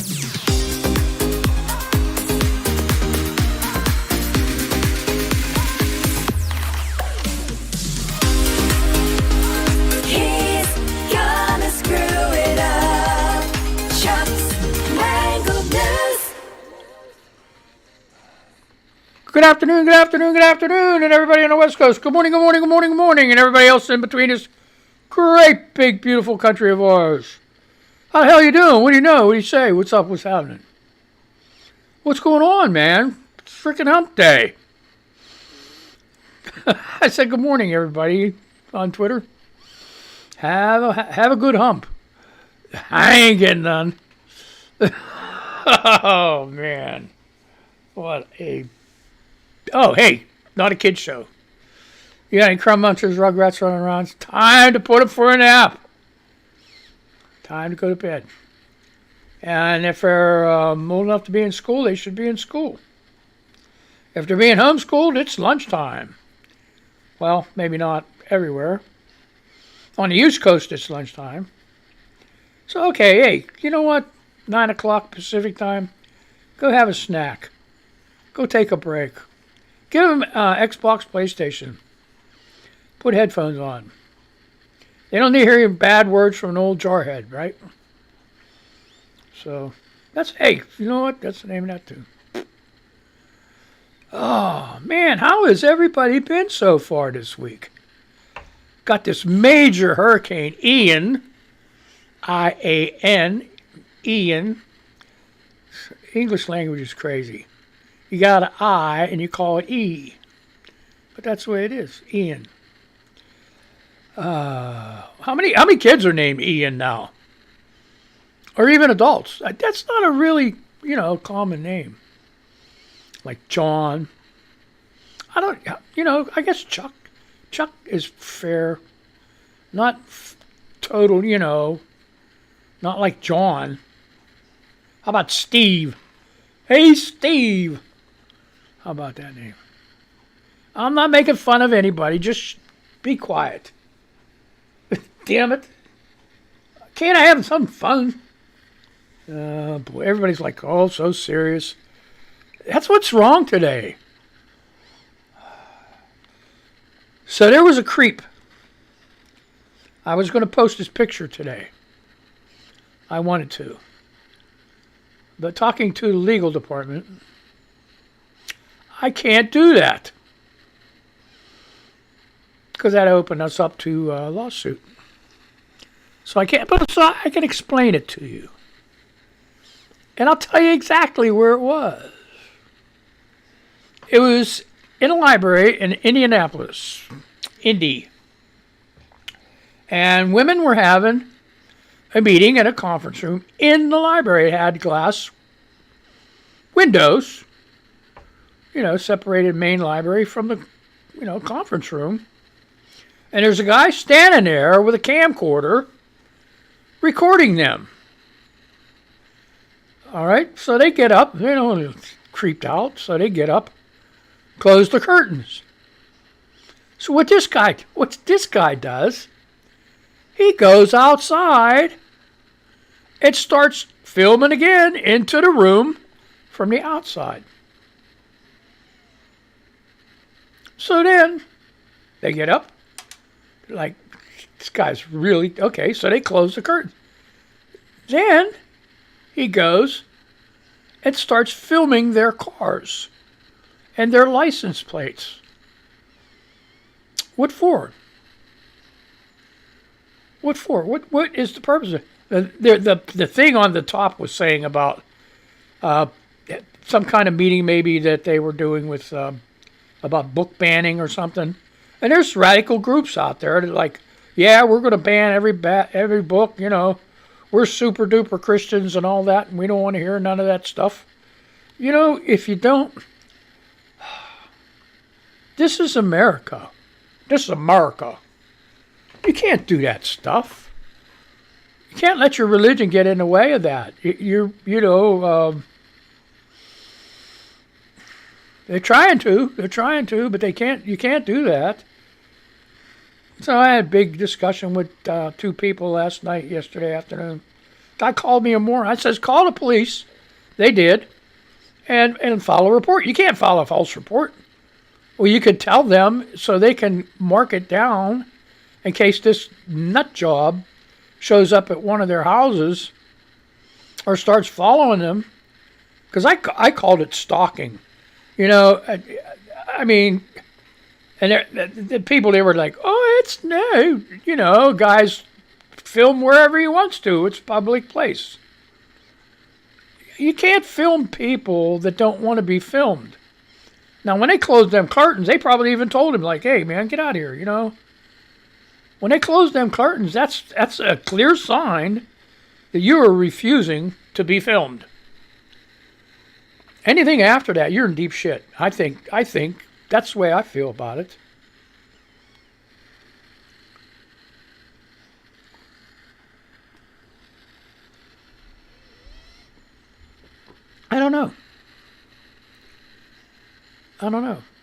Good afternoon, good afternoon, good afternoon, and everybody on the West Coast. Good morning, good morning, good morning, good morning, and everybody else in between this great, big, beautiful country of ours. How the hell you doing? What do you know? What do you say? What's up? What's happening? What's going on, man? It's freaking hump day. I said good morning, everybody, on Twitter. Have a good hump. I ain't getting none. Oh, man. What a... Oh, hey, not a kid's show. You got any crumb munchers, rugrats running around? It's time to put them for a nap. Time to go to bed. And if they're old enough to be in school, they should be in school. If they're being homeschooled, it's lunchtime. Well, maybe not everywhere. On the East Coast, it's lunchtime. So, okay, hey, you know what? 9 o'clock Pacific time, go have a snack. Go take a break. Give them Xbox, PlayStation. Put headphones on. They don't need to hear bad words from an old jarhead, right? So, hey, you know what? That's the name of that too. Oh, man, how has everybody been so far this week? Got this major hurricane, Ian. I-A-N. Ian. English language is crazy. You got an I and you call it E. But that's the way it is. Ian. How many kids are named Ian now? Or even adults? That's not a really, common name. Like John. I guess Chuck. Chuck is fair. Not total, not like John. How about Steve? Hey, Steve. How about that name? I'm not making fun of anybody. Just be quiet. Damn it. Can't I have some fun? Boy, everybody's like, oh, so serious. That's what's wrong today. So there was a creep. I was going to post his picture today. I wanted to. But talking to the legal department, I can't do that. Because that opened us up to a lawsuit. So I can't, but so I can explain it to you. And I'll tell you exactly where it was. It was in a library in Indianapolis, Indy. And women were having a meeting in a conference room in the library. It had glass windows, separated main library from the, conference room. And there's a guy standing there with a camcorder recording them. All right, so they get up, creeped out, so they get up, close the curtains. So what this guy does, he goes outside and starts filming again into the room from the outside. So then they get up, like, this guy's really, okay, so they close the curtain. Then he goes and starts filming their cars and their license plates. What for? What for? What is the purpose of it? The thing on the top was saying about some kind of meeting maybe that they were doing with about book banning or something. And there's radical groups out there that are like, yeah, we're going to ban every book, We're super duper Christians and all that, and we don't want to hear none of that stuff. If you don't... This is America. This is America. You can't do that stuff. You can't let your religion get in the way of that. They're trying to, but they can't. You can't do that. So I had a big discussion with two people yesterday afternoon. Guy called me a moron. I says, call the police. They did. And file a report. You can't file a false report. Well, you could tell them so they can mark it down in case this nut job shows up at one of their houses or starts following them. Because I called it stalking. You know, I mean, and the people, they were like, oh, it's no, you know, guys film wherever he wants to. It's a public place. You can't film people that don't want to be filmed. Now, when they closed them curtains, they probably even told him, like, hey, man, get out of here, you know. When they closed them curtains, that's a clear sign that you are refusing to be filmed. Anything after that, you're in deep shit. I think that's the way I feel about it. I don't know.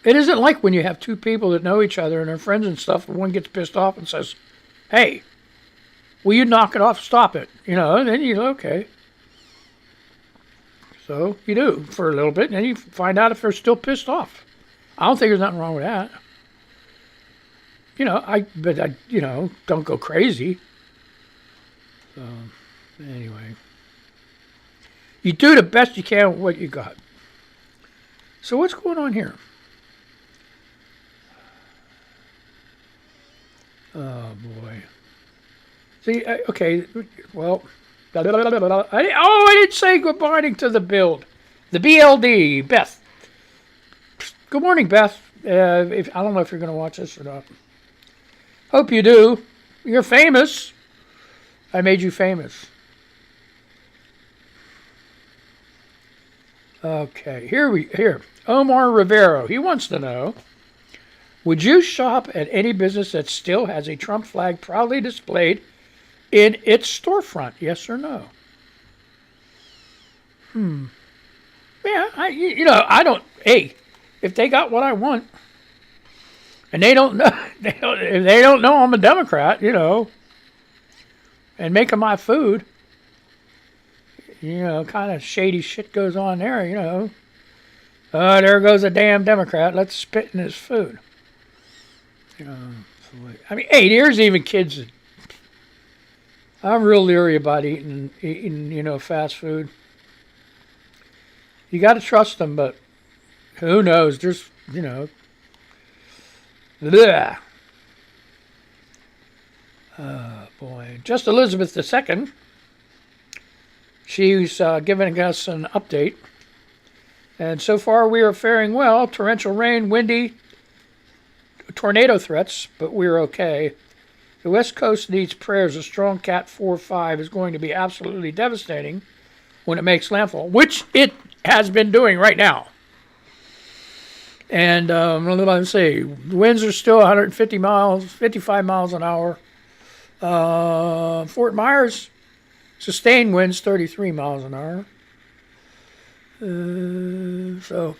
It isn't like when you have two people that know each other and they're friends and stuff, and one gets pissed off and says, hey, will you knock it off, stop it? You know, and then you're okay. So you do for a little bit, and then you find out if they're still pissed off. I don't think there's nothing wrong with that. You know, but I don't go crazy. So, anyway. You do the best you can with what you got. So what's going on here? Oh, boy. See, okay, well, I didn't say good morning to the build. The BLD, Beth. Good morning, Beth. I don't know if you're going to watch this or not. Hope you do. You're famous. I made you famous. Okay, here. Omar Rivero, he wants to know, would you shop at any business that still has a Trump flag proudly displayed in its storefront? Yes or no? Yeah, I don't. Hey, if they got what I want, and they don't know, if they don't know I'm a Democrat, you know, and making my food, you know, kind of shady shit goes on there, you know. There goes a damn Democrat. Let's spit in his food. You know, I mean, hey, there's even kids that, I'm real leery about eating, you know, fast food. You got to trust them, but who knows? There's, you know, bleh. Oh, boy. Just Elizabeth II. She's giving us an update. And so far we are faring well. Torrential rain, windy, tornado threats, but we're okay. The West Coast needs prayers. A strong Cat 4-5 is going to be absolutely devastating when it makes landfall, which it has been doing right now. And let's see, winds are still 150 miles, 55 miles an hour. Fort Myers, sustained winds 33 miles an hour. So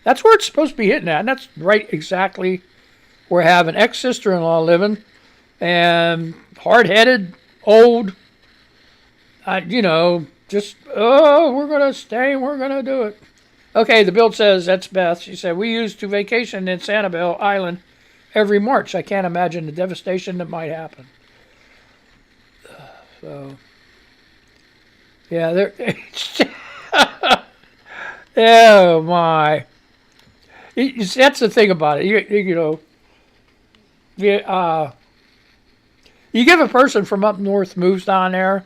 that's where it's supposed to be hitting at, and that's right exactly where I have an ex-sister-in-law living, and hard-headed, old, we're going to stay, we're going to do it. Okay, the build says, that's Beth. She said, we used to vacation in Sanibel Island every March. I can't imagine the devastation that might happen. So, yeah, oh, my. That's the thing about it. You give a person from up north moves down there,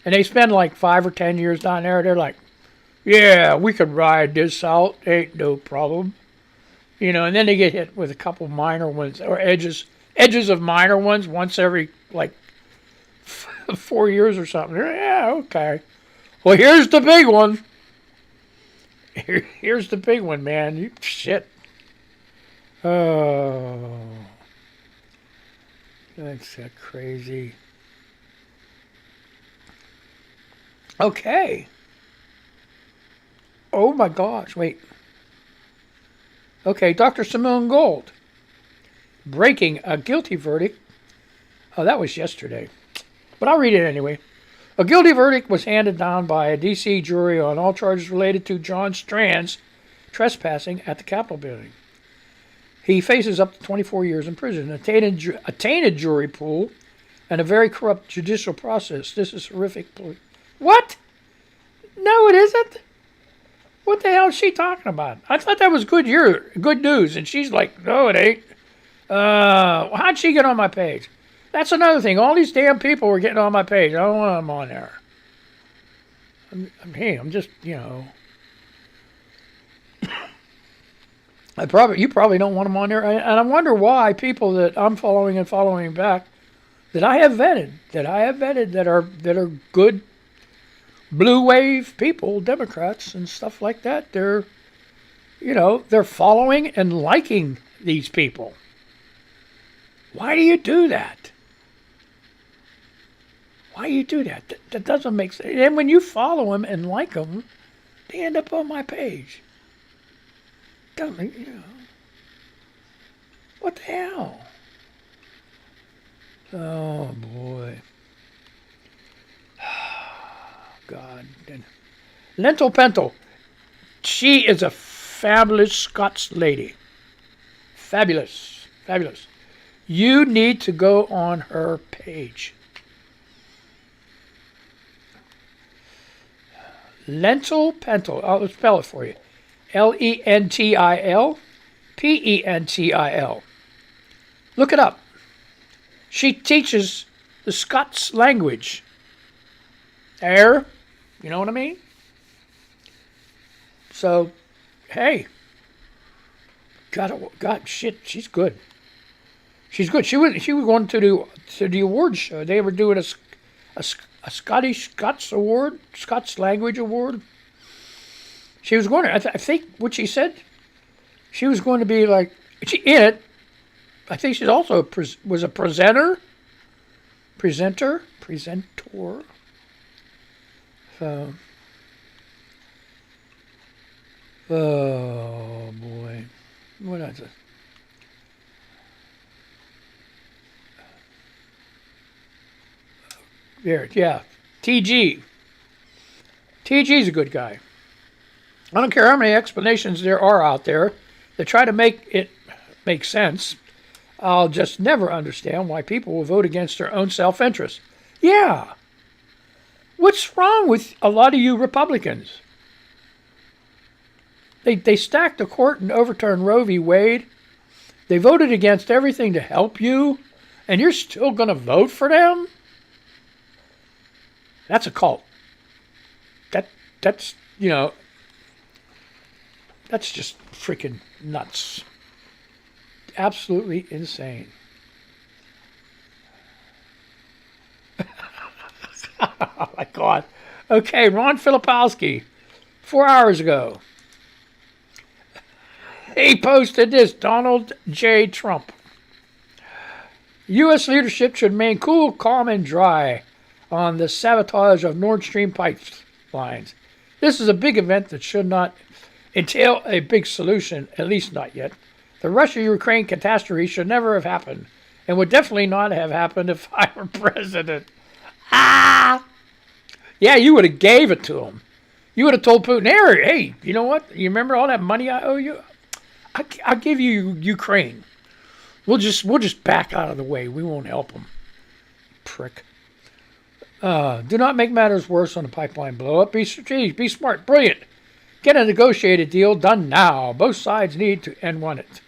and they spend like 5 or 10 years down there, they're like, yeah, we could ride this out. Ain't no problem. You know, and then they get hit with a couple minor ones, or edges of minor ones once every, like, 4 years or something. Yeah, okay. Well, here's the big one. Here's the big one, man. Shit. Oh. That's crazy. Okay. Oh my gosh, wait. Okay, Dr. Simone Gold. Breaking a guilty verdict. Oh, that was yesterday. But I'll read it anyway. A guilty verdict was handed down by a D.C. jury on all charges related to John Strand's trespassing at the Capitol building. He faces up to 24 years in prison, a tainted jury pool, and a very corrupt judicial process. This is horrific. What? No, it isn't. What the hell is she talking about? I thought that was good news, and she's like, no, it ain't. How'd she get on my page? That's another thing. All these damn people were getting on my page. I don't want them on there. I'm just, you probably don't want them on there. And I wonder why people that I'm following and following back that I have vetted that are good blue wave people, Democrats and stuff like that. They're following and liking these people. Why do you do that? Why do you do that? That doesn't make sense. And when you follow them and like them, they end up on my page. Don't what the hell? Oh boy. God. Lentil Pentel. She is a fabulous Scots lady. Fabulous. Fabulous. You need to go on her page. Lentil Pentel. I'll spell it for you. Lentil Pentil. Look it up. She teaches the Scots language. There. You know what I mean? So, hey. God, shit, she's good. She's good. She was going to the awards show. They were doing a Scots award, Scots language award. She was going to. I think what she said. She was going to be like in it. I think she's also was a presenter. So, oh boy, what is it? There, yeah. TG. TG's a good guy. I don't care how many explanations there are out there that try to make it make sense. I'll just never understand why people will vote against their own self-interest. Yeah. What's wrong with a lot of you Republicans? They stacked the court and overturned Roe v. Wade. They voted against everything to help you, and you're still going to vote for them? That's a cult. That's that's just freaking nuts. Absolutely insane. Oh my God. Okay, Ron Filipowski, 4 hours ago. He posted this, Donald J. Trump. U.S. leadership should remain cool, calm, and dry on the sabotage of Nord Stream pipelines. This is a big event that should not entail a big solution, at least not yet. The Russia-Ukraine catastrophe should never have happened, and would definitely not have happened if I were president. Yeah, you would have gave it to him. You would have told Putin, hey, you know what? You remember all that money I owe you? I'll give you Ukraine. We'll just back out of the way. We won't help them. Prick. Do not make matters worse on the pipeline blow up. Be strategic. Be smart. Brilliant. Get a negotiated deal done now. Both sides need to and want it.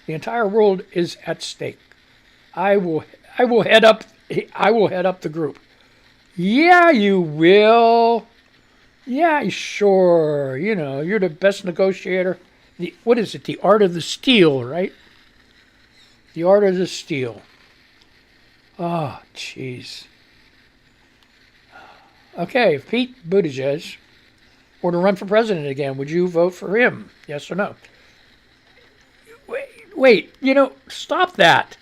The entire world is at stake. I will head up the group. Yeah, you will. Yeah, sure. You're the best negotiator. What is it? The art of the steel, right? The art of the steel. Oh, jeez. Okay, if Pete Buttigieg were to run for president again, would you vote for him? Yes or no? Wait, stop that.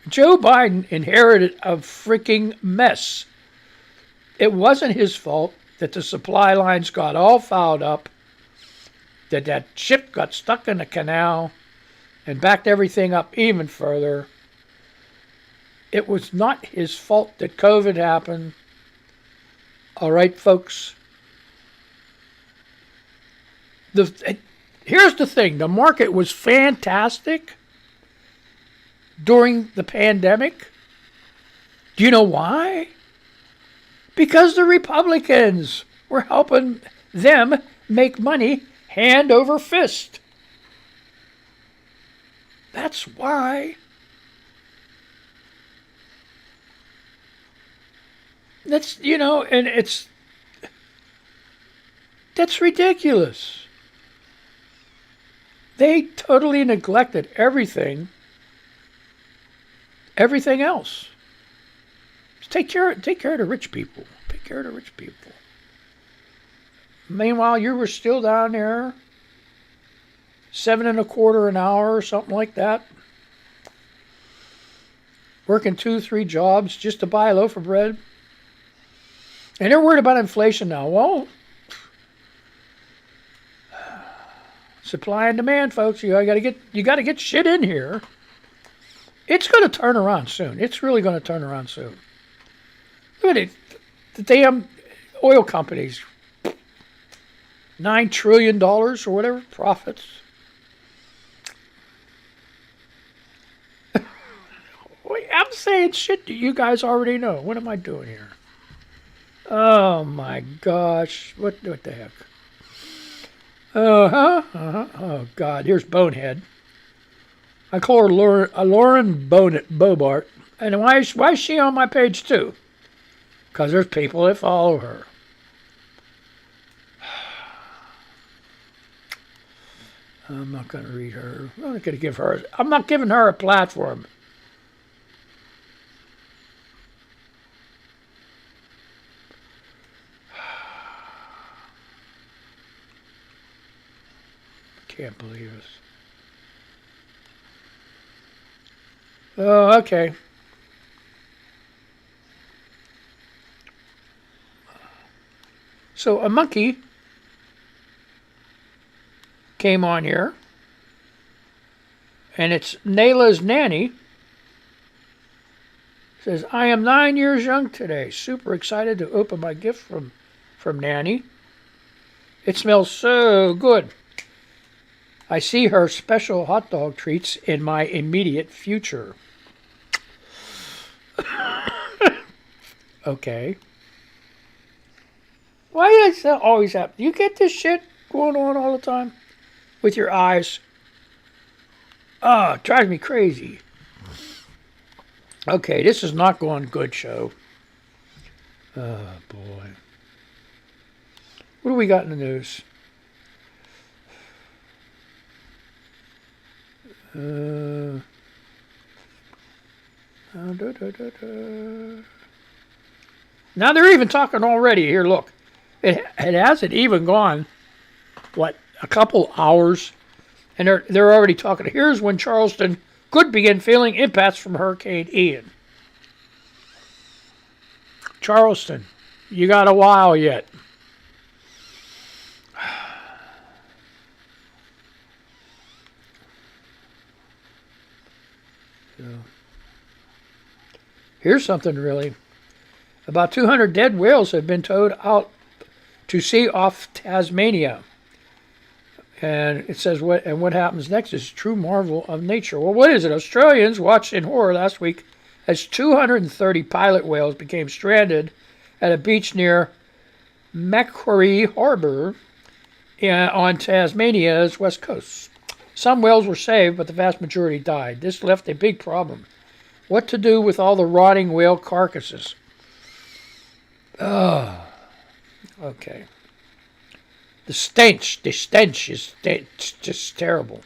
Joe Biden inherited a freaking mess. It wasn't his fault that the supply lines got all fouled up, that ship got stuck in the canal and backed everything up even further. It was not his fault that COVID happened. All right, folks. Here's the thing. The market was fantastic during the pandemic. Do you know why? Because the Republicans were helping them make money hand over fist. That's why. That's, and that's ridiculous. They totally neglected everything else. Just take care of the rich people. Take care of the rich people. Meanwhile, you were still down there, $7.25 an hour or something like that, working 2-3 jobs just to buy a loaf of bread. And they're worried about inflation now. Well, supply and demand, folks. You got to get shit in here. It's going to turn around soon. It's really going to turn around soon. Look at it. The damn oil companies, $9 trillion or whatever profits. I'm saying shit that you guys already know. What am I doing here? Oh my gosh. What the heck? Oh God, here's Bonehead. I call her Lauren Bobart. And why is she on my page too? Because there's people that follow her. I'm not going to read her. I'm not giving her a platform. Can't believe it. Oh, okay. So a monkey came on here, and it's Nayla's nanny. Says, I am 9 years young today. Super excited to open my gift from Nanny. It smells so good. I see her special hot dog treats in my immediate future. Okay. Why does that always happen? You get this shit going on all the time with your eyes. Oh, it drives me crazy. Okay, this is not going good, show. Oh, boy. What do we got in the news? Now they're even talking already. Here, look. It hasn't even gone, a couple hours, and they're already talking. Here's when Charleston could begin feeling impacts from Hurricane Ian. Charleston, you got a while yet. Here's something really. About 200 dead whales have been towed out to sea off Tasmania. And it says what happens next is a true marvel of nature. Well, what is it? Australians watched in horror last week as 230 pilot whales became stranded at a beach near Macquarie Harbour on Tasmania's west coast. Some whales were saved, but the vast majority died. This left a big problem. What to do with all the rotting whale carcasses? Oh, okay. The stench is just terrible.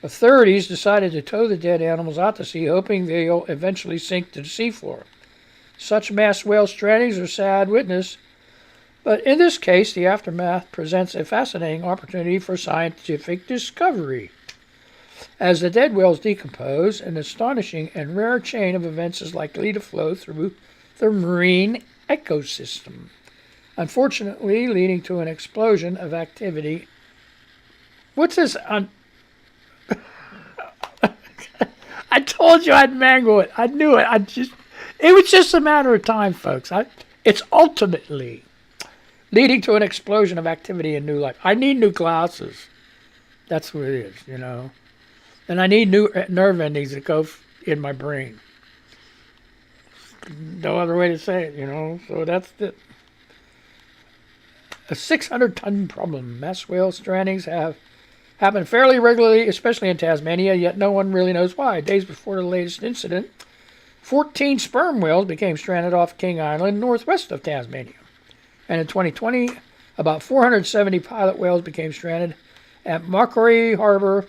Authorities decided to tow the dead animals out to sea, hoping they'll eventually sink to the seafloor. Such mass whale strandings are sad witness, but in this case, the aftermath presents a fascinating opportunity for scientific discovery. As the dead whales decompose, an astonishing and rare chain of events is likely to flow through the marine ecosystem, unfortunately leading to an explosion of activity. What's this? I told you I'd mangle it. I knew it. It was just a matter of time, folks. It's ultimately leading to an explosion of activity and new life. I need new glasses. That's what it is. And I need new nerve endings that go in my brain. No other way to say it. So that's it. A 600-ton problem. Mass whale strandings have happened fairly regularly, especially in Tasmania, yet no one really knows why. Days before the latest incident, 14 sperm whales became stranded off King Island, northwest of Tasmania. And in 2020, about 470 pilot whales became stranded at Macquarie Harbour,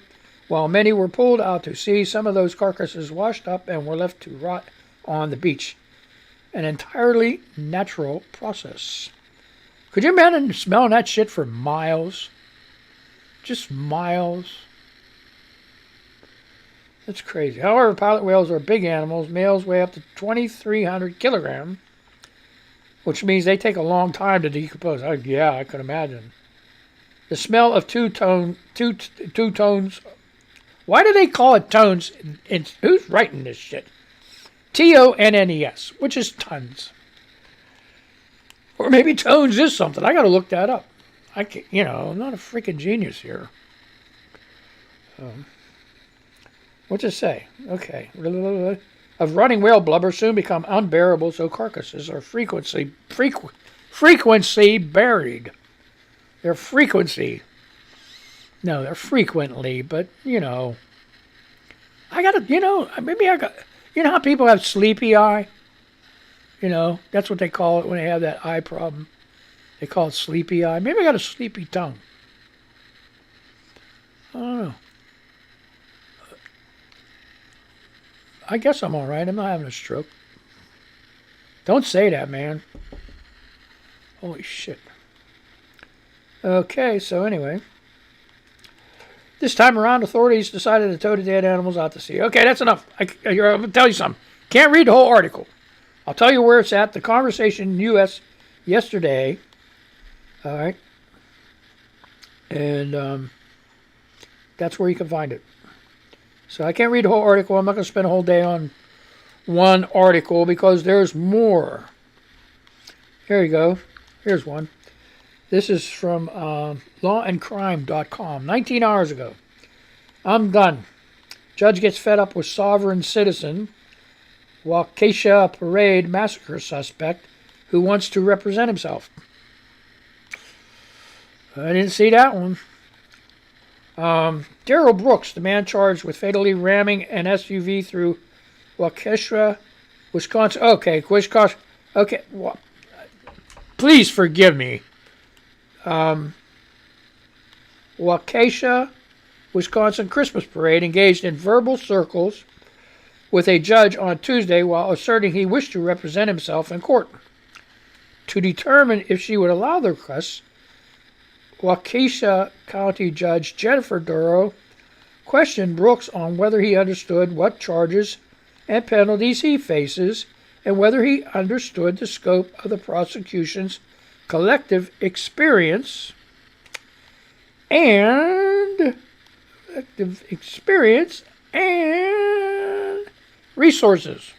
while many were pulled out to sea. Some of those carcasses washed up and were left to rot on the beach. An entirely natural process. Could you imagine smelling that shit for miles? Just miles. That's crazy. However, pilot whales are big animals. Males weigh up to 2,300 kilograms, which means they take a long time to decompose. Yeah, I could imagine. The smell of two tones. Why do they call it tones? Who's writing this shit? TONNES, which is tons. Or maybe tones is something. I got to look that up. I'm not a freaking genius here. What's it say? Okay. Of running whale blubber soon become unbearable, so carcasses are frequency buried. They're frequency. No, they're frequently, but, I got to, maybe I got, how people have sleepy eye? That's what they call it when they have that eye problem. They call it sleepy eye. Maybe I got a sleepy tongue. I don't know. I guess I'm all right. I'm not having a stroke. Don't say that, man. Holy shit. Okay, so anyway. This time around, authorities decided to tow the dead animals out to sea. Okay, that's enough. I'm going to tell you something. Can't read the whole article. I'll tell you where it's at. The conversation in the U.S. yesterday. All right. And that's where you can find it. So I can't read the whole article. I'm not going to spend a whole day on one article because there's more. Here you go. Here's one. This is from lawandcrime.com. 19 hours ago. I'm done. Judge gets fed up with sovereign citizen Waukesha Parade massacre suspect who wants to represent himself. I didn't see that one. Darrell Brooks, the man charged with fatally ramming an SUV through Waukesha, Wisconsin. Okay, Wisconsin. Okay, well, please forgive me. Waukesha, Wisconsin Christmas parade engaged in verbal circles with a judge on Tuesday while asserting he wished to represent himself in court. To determine if she would allow the request, Waukesha County Judge Jennifer Duro questioned Brooks on whether he understood what charges and penalties he faces and whether he understood the scope of the prosecution's collective experience and resources.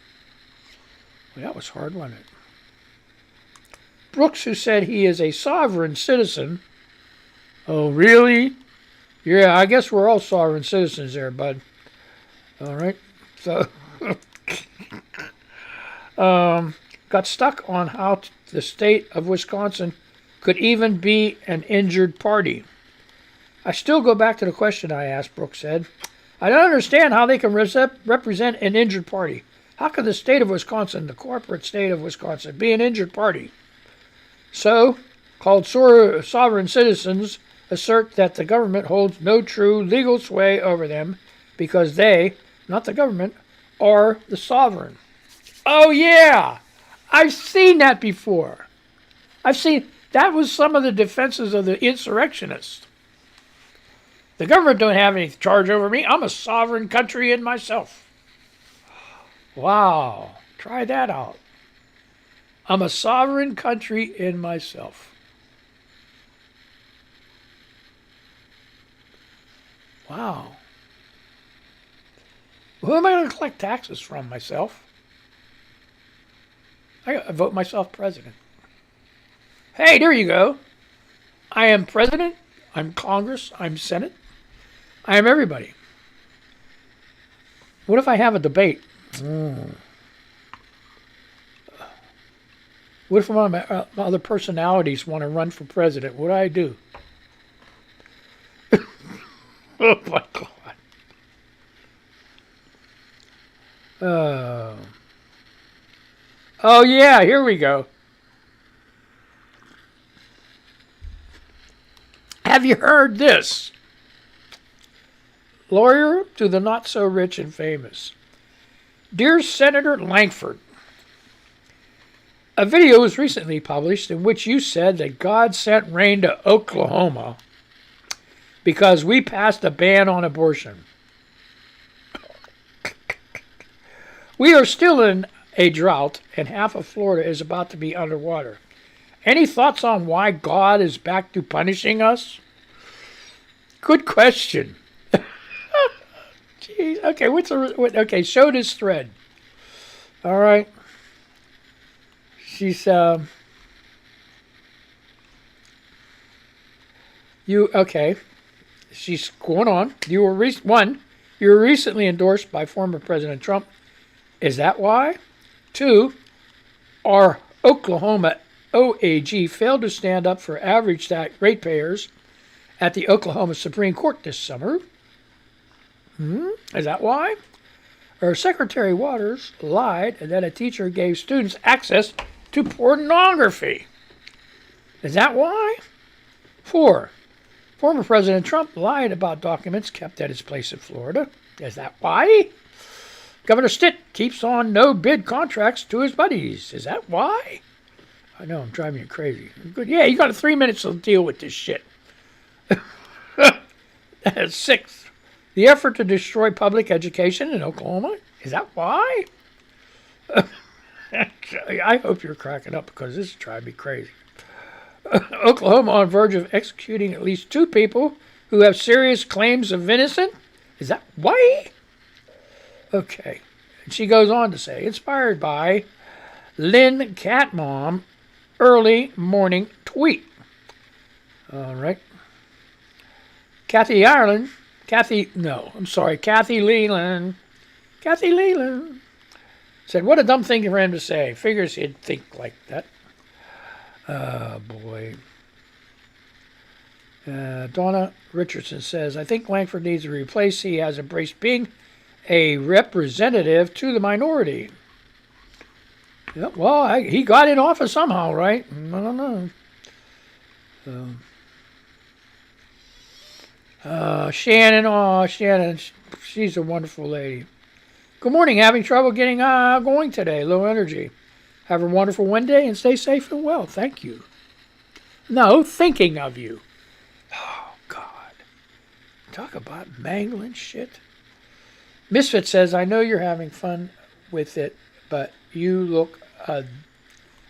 Well, that was hard, wasn't it? Brooks, who said he is a sovereign citizen. Oh, really? Yeah, I guess we're all sovereign citizens there, bud. All right. So, got stuck on how the state of Wisconsin could even be an injured party. I still go back to the question I asked, Brooks said. I don't understand how they can represent an injured party. How could the state of Wisconsin, the corporate state of Wisconsin, be an injured party? So-called sovereign citizens assert that the government holds no true legal sway over them because they, not the government, are the sovereign. Oh, yeah! I've seen that before. That was some of the defenses of the insurrectionists. The government don't have any charge over me. I'm a sovereign country in myself. Wow. Try that out. I'm a sovereign country in myself. Wow. Who am I going to collect taxes from? Myself? I vote myself president. Hey, there you go. I am president. I'm Congress. I'm Senate. I am everybody. What if I have a debate? What if one of my other personalities want to run for president? What do I do? Oh my God. Oh yeah, here we go. Have you heard this? Lawyer to the not so rich and famous. Dear Senator Langford, a video was recently published in which you said that God sent rain to Oklahoma because we passed a ban on abortion. We are still in a drought and half of Florida is about to be underwater. Any thoughts on why God is back to punishing us? Good question. Jeez. Okay, okay, show this thread. All right. She's okay. She's going on. You were recently endorsed by former President Trump. Is that why? 2, our Oklahoma OAG failed to stand up for average ratepayers at the Oklahoma Supreme Court this summer. Is that why? Or Secretary Waters lied that a teacher gave students access to pornography. Is that why? 4, former President Trump lied about documents kept at his place in Florida. Is that why? Governor Stitt keeps on no-bid contracts to his buddies. Is that why? I know, I'm driving you crazy. Good. Yeah, you got 3 minutes to deal with this shit. 6, the effort to destroy public education in Oklahoma. Is that why? I hope you're cracking up because this is driving me crazy. Oklahoma on verge of executing at least 2 people who have serious claims of innocence. Is that why? Okay. And she goes on to say, inspired by Lynn Catmom early morning tweet. All right. Kathy Leland said, what a dumb thing for him to say. Figures he'd think like that. Oh, boy. Donna Richardson says, I think Langford needs to replace. He has embraced being a representative to the minority. Yeah, well, he got in office somehow, right? I don't know. Shannon, she's a wonderful lady. Good morning. Having trouble getting going today. Low energy. Have a wonderful Wednesday and stay safe and well. Thank you. No, thinking of you. Oh, God. Talk about mangling shit. Misfit says, I know you're having fun with it, but you look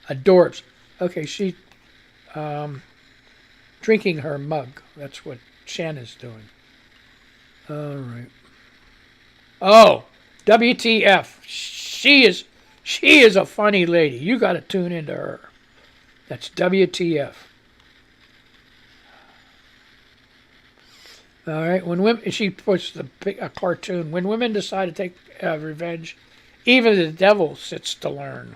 adorbs. Okay, she drinking her mug. That's what Shannon's doing. All right. Oh, WTF. She is a funny lady. You got to tune into her. That's WTF. All right. When women, she puts a cartoon. When women decide to take revenge, even the devil sits to learn.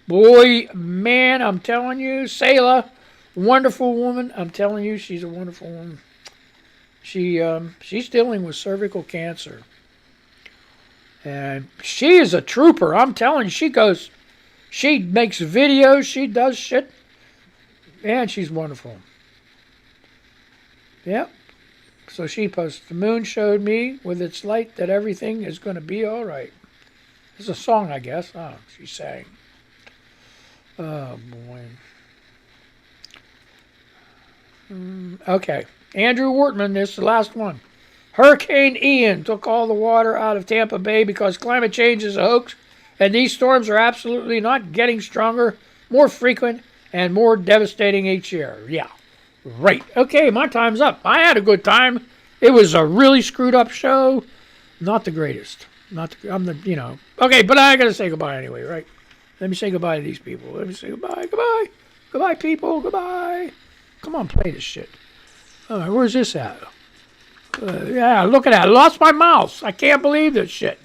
Boy, man, I'm telling you, Selah, wonderful woman. I'm telling you, she's a wonderful woman. She's dealing with cervical cancer. And she is a trooper. I'm telling you, she makes videos, she does shit. And she's wonderful. Yep. So she posts, the moon showed me with its light that everything is going to be all right. It's a song, I guess. Oh, she sang. Oh, boy. Okay. Andrew Wortman, this is the last one. Hurricane Ian took all the water out of Tampa Bay because climate change is a hoax, and these storms are absolutely not getting stronger, more frequent, and more devastating each year. Yeah, right. Okay, my time's up. I had a good time. It was a really screwed up show. Not the greatest. Not the, I'm the, Okay, but I gotta say goodbye anyway, right? Let me say goodbye to these people. Let me say goodbye. Goodbye. Goodbye, people. Goodbye. Come on, play this shit. Where's this at? Yeah, look at that. I lost my mouse. I can't believe this shit.